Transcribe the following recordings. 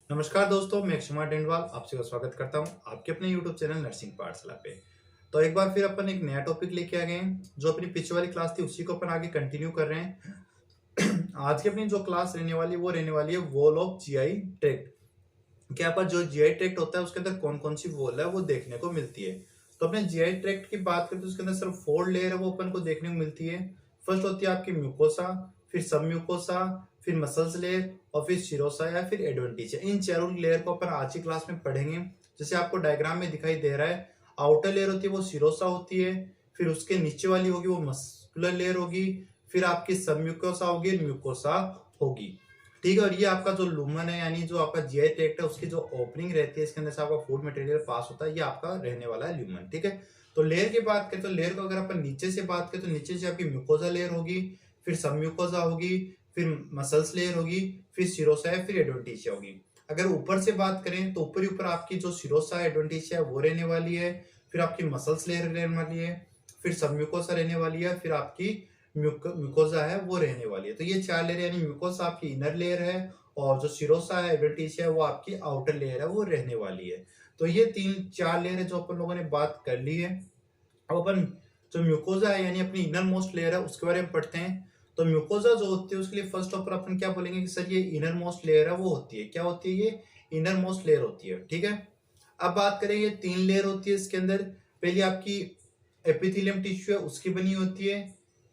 नमस्कार दोस्तों, मैं क्षमा डेंडवाल आपसे का स्वागत करता हूं आपके अपने YouTube चैनल नर्सिंग पाठशाला पे। तो एक बार फिर अपन एक नया टॉपिक लेके आ गए हैं। जो अपनी पिछले वाली क्लास थी उसी को अपन आगे कंटिन्यू कर रहे हैं। आज की अपनी जो क्लास रहने वाली है वो रहने वाली है वॉल ऑफ जीआई ट्रैक्ट। क्या पर जो जीआई ट्रैक्ट होता है उसके अंदर कौन कौन सी वॉल है वो देखने को मिलती है। तो अपने जीआई ट्रैक्ट की बात करें तो उसके अंदर सिर्फ 4 लेयर है वो अपन को देखने को मिलती है। फर्स्ट होती है आपकी म्यूकोसा, फिर सब म्यूकोसा, फिर मसल्स लेयर और फिर सिरोसा या फिर एडवेंटिशिया। इन चारों लेयर को अपन आज की क्लास में पढ़ेंगे। जैसे आपको डायग्राम में दिखाई दे रहा है, आउटर लेयर होती है वो सिरोसा होती है, फिर उसके नीचे वाली होगी वो मस्कुलर लेयर होगी, फिर आपकी सब म्यूकोसा होगी, म्यूकोसा होगी। ठीक है। और ये आपका जो लुमन है यानी जो आपका जीआई ट्रैक्ट है उसकी जो ओपनिंग रहती है इसके अंदर से आपका फूड मटेरियल पास होता है, ये आपका रहने वाला है ल्यूमन। ठीक है। तो लेयर की बात करें तो लेयर को अगर अपन नीचे से बात करें तो नीचे से आपकी म्यूकोजा लेयर होगी, फिर सब म्यूकोजा होगी, फिर मसल्स लेयर होगी, फिर सिरोसा है, फिर एडवेंटिशिया होगी। अगर ऊपर से बात करें तो ऊपर ही ऊपर आपकी जो सिरोसा एडवेंटिशिया है वो रहने वाली है, फिर आपकी मसल्स लेयर रहने वाली है, फिर सब म्यूकोसा रहने वाली है, फिर आपकी म्यूकोजा है वो रहने वाली है। तो ये 4 लेयर यानी म्यूकोसा आपकी इनर लेयर है और जो सिरोसा है एडवेंटिशिया है वो आपकी आउटर लेयर है वो रहने वाली है। तो ये 3-4 लेयर है जो अपन लोगों ने बात कर ली है। अब अपन जो म्यूकोजा है यानी अपनी इनर मोस्ट लेयर है उसके बारे में पढ़ते हैं। तो म्यूकोजा जो होती है उसके लिए फर्स्ट ऑफ ऑल अपन क्या बोलेंगे कि सर ये इनर मोस्ट लेयर है वो होती है। क्या होती है? ये इनर मोस्ट लेयर होती है। ठीक है। अब बात करें ये 3 लेयर होती है इसके अंदर। पहली आपकी एपिथेलियम टिश्यू है उसकी बनी होती है।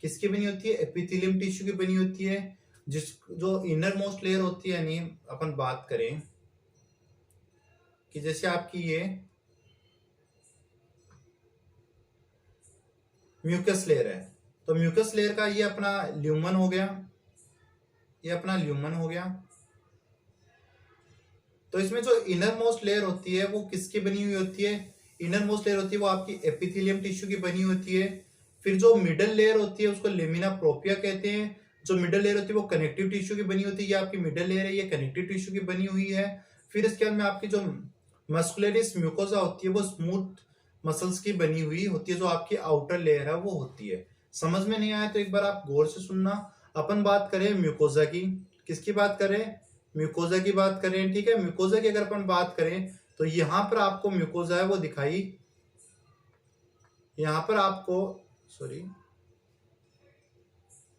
किसकी बनी होती है? एपिथेलियम टिश्यू की बनी होती है। जिस जो इनर मोस्ट लेयर होती है यानी अपन बात करें कि जैसे आपकी ये म्यूकस लेयर है, तो म्यूकस लेयर का ये अपना ल्यूमन हो गया, ये अपना ल्यूमन हो गया। तो इसमें जो इनर मोस्ट लेयर होती है वो किसकी बनी हुई होती है? इनर मोस्ट लेयर होती है वो आपकी एपिथेलियम टिश्यू की बनी होती है। फिर जो मिडल लेयर होती है उसको लेमिना प्रोपिया कहते हैं। जो मिडल लेयर होती है वो कनेक्टिव टिश्यू की बनी होती है। ये आपकी मिडल लेयर है, ये कनेक्टिव टिश्यू की बनी हुई है। फिर इसके बाद में आपकी जो मस्कुलरिस म्यूकोसा होती है वो स्मूथ मसल्स की बनी हुई होती है। जो आपकी आउटर लेयर है वो होती है। समझ में नहीं आया तो एक बार आप गौर से सुनना। अपन बात करें म्यूकोसा की, किसकी बात करें? म्यूकोजा की बात करें। ठीक है। म्यूकोजा की अगर अपन बात करें तो यहां पर आपको म्यूकोजा है वो दिखाई, यहां पर आपको सॉरी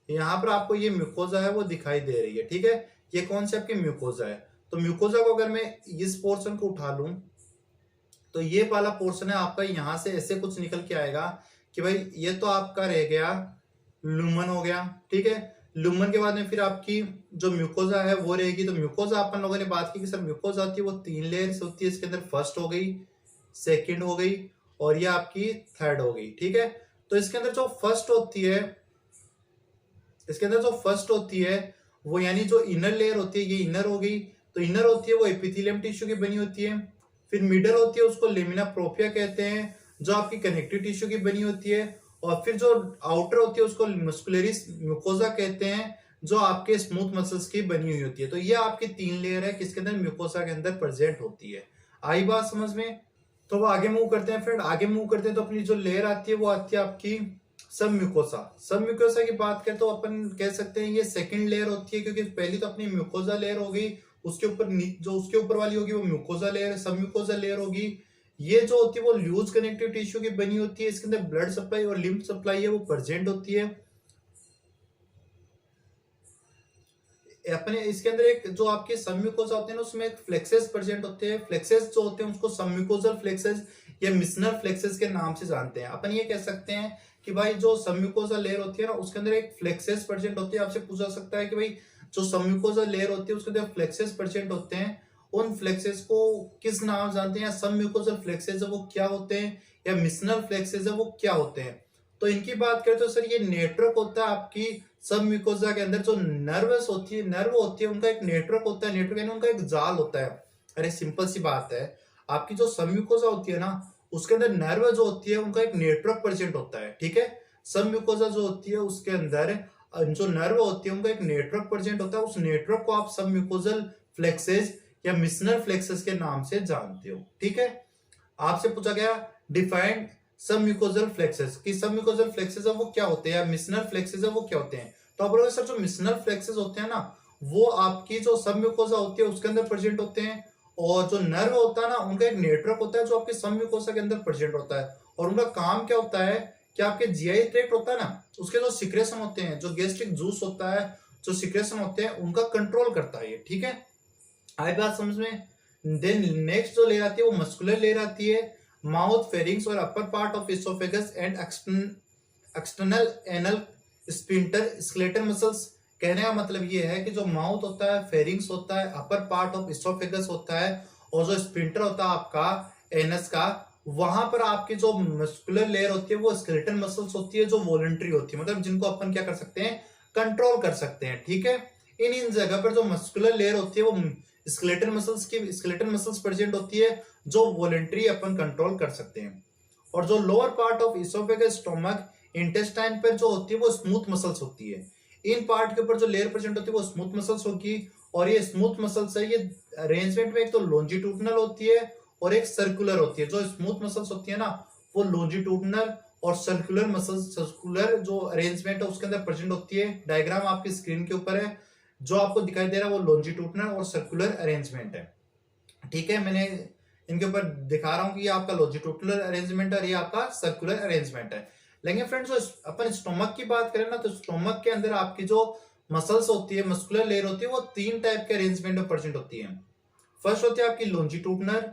यहां पर आपको ये म्यूकोजा है वो दिखाई दे रही है। ठीक है। ये कौन सी आपकी म्यूकोजा है? तो म्यूकोजा को अगर मैं इस पोर्शन को उठा लूं तो ये वाला पोर्शन है आपका, यहां से ऐसे कुछ निकल के आएगा कि भाई ये तो आपका रह गया लुमन हो गया। ठीक है। लुमन के बाद में फिर आपकी जो म्यूकोजा है वो रहेगी। तो म्यूकोजा अपन लोगों ने बात की कि सर म्यूकोजा होती है वो 3 लेयर से होती है। इसके अंदर फर्स्ट हो गई, सेकंड हो गई और ये आपकी थर्ड हो गई। ठीक है। तो इसके अंदर जो फर्स्ट होती है, इसके अंदर जो फर्स्ट होती है वो यानी जो इनर लेयर होती है ये इनर हो गई। तो इनर होती है वो एपिथेलियम टिश्यू की बनी होती है। फिर मिडल होती है उसको लेमिना प्रोपिया कहते हैं जो आपकी कनेक्टिव टिश्यू की बनी होती है। और फिर जो आउटर होती है उसको मस्कुलरिस म्यूकोजा कहते हैं जो आपके स्मूथ मसल्स की बनी हुई होती है। तो ये आपकी 3 लेयर है किसके अंदर? म्यूकोसा के अंदर प्रेजेंट होती है। आई बात समझ में? तो वो आगे मूव करते हैं फ्रेंड, आगे मूव करते हैं तो अपनी जो लेयर आती है वो आती है आपकी सब म्यूकोसा। सब म्यूकोसा की बात करें तो अपन कह सकते हैं ये सेकंड लेयर होती है क्योंकि पहली तो अपनी म्यूकोजा लेयर हो गई, उसके ऊपर जो उसके ऊपर वाली होगी वो म्यूकोजा लेयर, सब म्यूकोजा लेयर होगी। ये जो होती है वो लूज कनेक्टिव टिश्यू की बनी होती है। इसके अंदर ब्लड सप्लाई और लिम्फ सप्लाई है वो प्रेजेंट होती है। अपने इसके अंदर एक जो आपके सबम्यूकोसा होते हैं ना उसमें एक फ्लेक्सेस प्रेजेंट होते हैं। फ्लेक्सेस जो होते हैं उसको सबम्यूकोजल फ्लेक्सेस या मिशनर फ्लेक्सेस के नाम से जानते हैं। अपन ये कह सकते हैं कि भाई जो सबम्यूकोसा लेयर होती है ना उसके अंदर एक फ्लेक्सेस प्रेजेंट होती है। आपसे पूछा सकता है कि भाई जो सबम्यूकोसा लेयर होती है उसके अंदर फ्लेक्सेस प्रेजेंट होते हैं, उन फ्लेक्सेस को किस नाम जानते हैं? या सबम्यूकोजल फ्लेक्सेस है वो क्या होते हैं या मिशनर फ्लेक्सेस है वो क्या होते हैं? तो इनकी बात करें तो सर ये नेटवर्क होता है आपकी सब म्यूकोजा के अंदर। जो नर्वस होती है, नर्व होती है, उनका एक नेटवर्क होता है। नेटवर्क यानी उनका एक जाल होता है। अरे सिंपल सी बात है, आपकी जो सब म्यूकोजा होती है ना उसके अंदर नर्व जो होती है उनका एक नेटवर्क प्रेजेंट होता है। ठीक है। सब म्यूकोजा जो होती है उसके अंदर जो नर्व होती है उनका एक नेटवर्क प्रेजेंट होता है। उस नेटवर्क को आप सब म्यूकोजल फ्लेक्सेस या मिशनर फ्लेक्सेस के नाम से जानते हो। ठीक है। आपसे पूछा गया डिफाइंड सब म्यूकोजल फ्लेक्सेस कि सब म्यूकोजल फ्लेक्सेस है वो क्या होते हैं या मिशनर फ्लेक्सेस है वो क्या होते हैं। तो आप बोलोगे सर जो मिशनर फ्लेक्सेस होते हैं ना वो आपकी जो सब म्यूकोसा होती है उसके अंदर प्रेजेंट होते हैं, और जो नर्व होता है ना उनका एक नेटवर्क होता है जो आपके सब म्यूकोसा के अंदर प्रेजेंट होता है, और उनका काम क्या होता है कि आपके जीआई ट्रैक्ट होता है ना उसके जो सिक्रेशन होते हैं, जो गैस्ट्रिक जूस होता है, जो सिक्रेशन होते हैं उनका कंट्रोल करता है ये। ठीक है, आई बात समझ में। देन नेक्स्ट जो लेयर आती है वो मस्कुलर लेयर आती है। माउथ, फेरिंग्स और upper part of oesophagus and external anal sphincter skeletal muscles. कहने का मतलब ये है कि जो माउथ होता है, फेरिंग्स होता है, अपर पार्ट ऑफ इसोफेगस होता है, और जो स्पिंटर होता है आपका एनस का, वहां पर आपकी जो मस्कुलर लेयर होती है वो स्केलेटल मसल्स होती है जो वॉलंटरी होती है, मतलब जिनको अपन क्या कर सकते हैं, कंट्रोल कर सकते हैं। ठीक है, इन जगह पर जो मस्कुलर लेयर होती है वो स्केलेटल मसल्स प्रेजेंट होती है जो वॉलंटरी अपन कंट्रोल कर सकते हैं। और जो lower part of oesophagus, stomach, intestine पर जो होती है वो स्मूथ मसल्स होती है। इन पार्ट के ऊपर जो लेयर प्रेजेंट होती है वो स्मूथ मसल्स होगी, और ये स्मूथ मसल्स है ये अरेंजमेंट में एक तो लॉन्जिट्यूडनल होती है और एक सर्कुलर होती है। जो स्मूथ मसल्स होती है ना वो लॉन्जिट्यूडनल और सर्कुलर मसल्स, सर्कुलर जो अरेंजमेंट है उसके अंदर प्रेजेंट होती है। डायग्राम आपकी स्क्रीन के ऊपर है, जो आपको दिखाई दे रहा है वो लॉन्जिट्यूडनल और सर्कुलर अरेंजमेंट है। ठीक है, मैंने इनके ऊपर दिखा रहा हूं कि ये आपका लॉन्जिट्यूडनल अरेंजमेंट है और ये आपका सर्कुलर अरेंजमेंट है। लेकिन फ्रेंड्स जो अपन स्टोमक की बात करें ना तो स्टोमक के अंदर आपकी जो मसल्स होती है, मस्कुलर लेयर होती है, वो तीन टाइप के अरेंजमेंट में प्रेजेंट होती है। फर्स्ट होती है आपकी लॉन्जिट्यूडनल,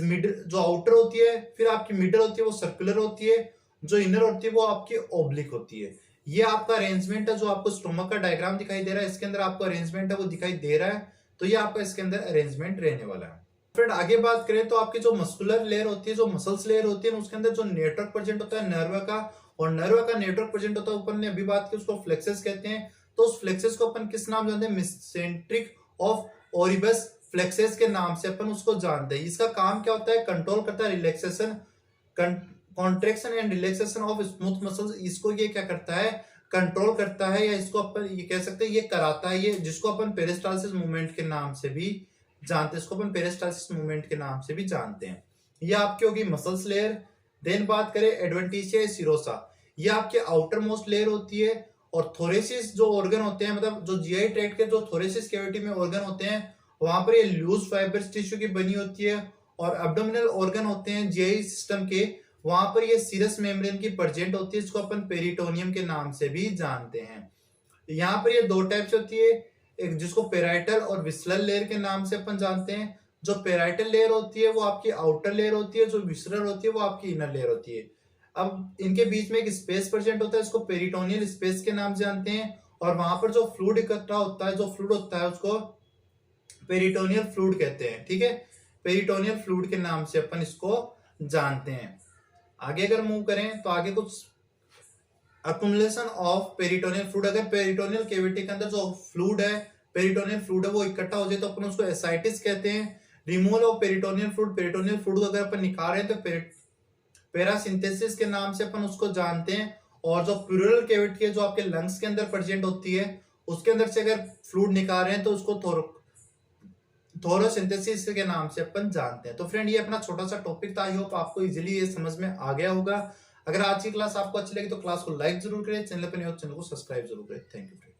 मिडल जो आउटर होती है, फिर आपकी मिडल होती है वो सर्कुलर होती है, जो इनर होती है वो आपकी ओब्लिक होती है। ये आपका अरेंजमेंट है जो आपको स्टोमक का डायग्राम दिखाई दे रहा है, इसके अंदर आपको अरेंजमेंट है वो दिखाई दे रहा है, तो ये आपका इसके अंदर अरेंजमेंट रहने वाला है। फ्रेंड आगे बात करें तो आपकी जो मस्कुलर लेयर होती है, जो मसल्स लेयर होती है, उसके अंदर जो नेटवर्क प्रेजेंट होता है नर्व का, और नर्व का नेटवर्क प्रेजेंट होता है, ऊपर ने अभी बात की उसको फ्लेक्सेस कहते हैं। तो उस फ्लेक्सेस को अपन किस नाम जानते हैं, मेसेंट्रिक ऑफ ओरिबस फ्लेक्सेस के नाम से अपन उसको जानते हैं। इसका काम क्या होता है, कंट्रोल करता है relaxation, contraction and relaxation of smooth muscles. इसको ये क्या करता है, कंट्रोल करता है, या इसको अपन ये कह सकते हैं ये कराता है, ये जिसको अपन पेरिस्टालसिस मूवमेंट के नाम से भी जानते हैं, इसको अपन पेरिस्टालसिस मूवमेंट के नाम से भी जानते हैं। ये आपकी होगी मसल्स लेयर। देन बात करें एडवेंटिशिया सिरोसा, ये आपके आउटर मोस्ट लेयर होती है। और थोरेसिस जो ऑर्गन होते हैं, मतलब जो जीआई ट्रैक्ट के जो थोरेसिस कैविटी में ऑर्गन होते हैं, वहां पर ये लूज फाइबर्स टिश्यू की बनी होती है। और एब्डोमिनल ऑर्गन होते हैं जीआई सिस्टम के, वहां पर ये सीरस मेम्ब्रेन की प्रेजेंट होती है, जिसको अपन पेरिटोनियम के नाम से भी जानते हैं। यहाँ पर ये दो टाइप्स होती है, एक जिसको पेराइटल और विसरल लेयर के नाम से अपन जानते हैं। जो पेराइटल लेयर होती है वो आपकी आउटर लेयर होती है, जो विसरल होती है वो आपकी इनर लेयर होती है। अब इनके बीच में एक स्पेस प्रेजेंट होता है, इसको पेरिटोनियल स्पेस के नाम से जानते हैं। और वहां पर जो फ्लूइड इकट्ठा होता है, जो फ्लूइड होता है उसको पेरिटोनियल फ्लूइड कहते हैं। ठीक है, पेरिटोनियल फ्लूइड के नाम से अपन इसको जानते हैं। आगे अगर मूव करें तो आगे कुछ अकुमुलेशन ऑफ पेरिटोनियल फ्लूइड, अगर पेरिटोनियल कैविटी के अंदर जो फ्लूइड है, पेरिटोनियल फ्लूइड है वो इकट्ठा हो जाए तो अपन उसको एसाइटिस कहते हैं। Removal of peritoneal fluid, peritoneal fluid अगर अपन निकाल रहे हैं तो पेरासिंथेसिस के नाम से अपन उसको जानते हैं। और जो प्लूरल कैविटी है जो आपके लंग्स के अंदर प्रेजेंट होती है, उसके अंदर से अगर फ्लूइड निकाल रहे हैं तो उसको थोरोसिंथेसिस के नाम से अपन जानते हैं। तो फ्रेंड ये अपना छोटा सा टॉपिक था, आई होप आपको इजीली ये समझ में आ गया होगा। अगर आज की क्लास आपको अच्छी लगी तो क्लास को लाइक जरूर करें, चैनल पर नहीं हो चैनल को सब्सक्राइब जरूर करें। Thank you.